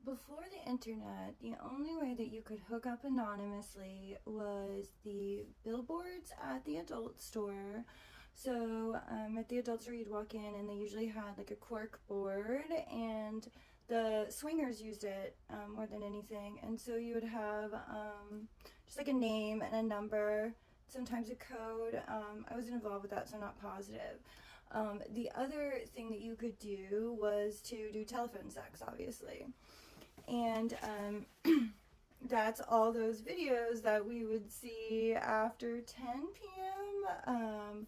before the internet, the only way that you could hook up anonymously was the billboards at the adult store. So at the adult store, you'd walk in and they usually had like a cork board, and the swingers used it more than anything. And so you would have just like a name and a number, sometimes a code. I wasn't involved with that, so I'm not positive. The other thing that you could do was to do telephone sex, obviously. And that's all those videos that we would see after 10 p.m.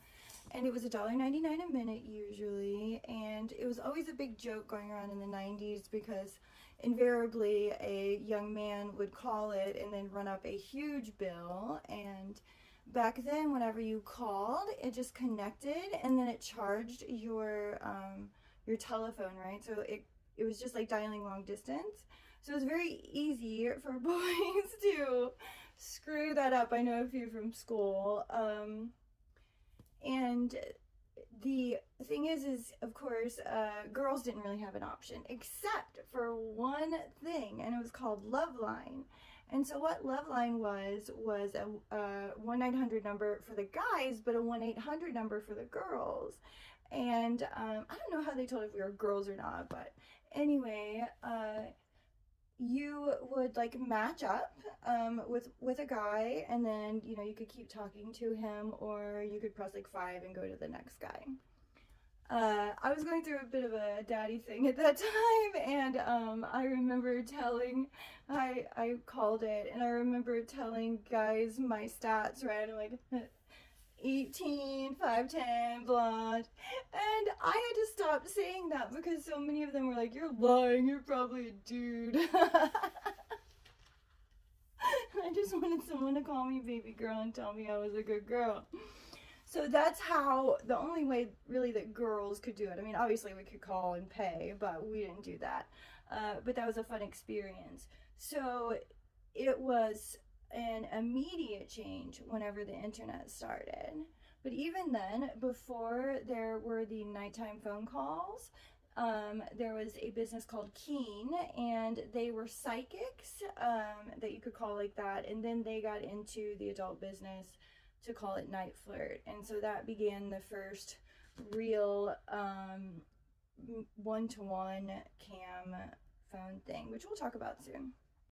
And it was $1.99 a minute usually, and it was always a big joke going around in the 90s because invariably a young man would call it and then run up a huge bill. And back then, whenever you called, it just connected and then it charged your telephone, right? So it was just like dialing long distance. So it was very easy for boys to screw that up. I know a few from school. And the thing is of course, girls didn't really have an option except for one thing, and it was called Loveline. And so what Loveline was a 1-900 number for the guys, but a 1-800 number for the girls. And I don't know how they told if we were girls or not, but anyway, you would like match up with a guy, and then you could keep talking to him, or you could press like 5 and go to the next guy. I was going through a bit of a daddy thing at that time, and I remember I called it, and I remember telling guys my stats, right? I'm like 18, 5'10", blonde. And I had to stop saying that because so many of them were like, "You're lying, you're probably a dude." I just wanted someone to call me baby girl and tell me I was a good girl. So that's the only way really that girls could do it. I mean, obviously we could call and pay, but we didn't do that. But that was a fun experience. So it was an immediate change whenever the internet started. But even then, before there were the nighttime phone calls, there was a business called Keen, and they were psychics that you could call like that. And then they got into the adult business to call it Night Flirt. And so that began the first real one-to-one cam phone thing, which we'll talk about soon.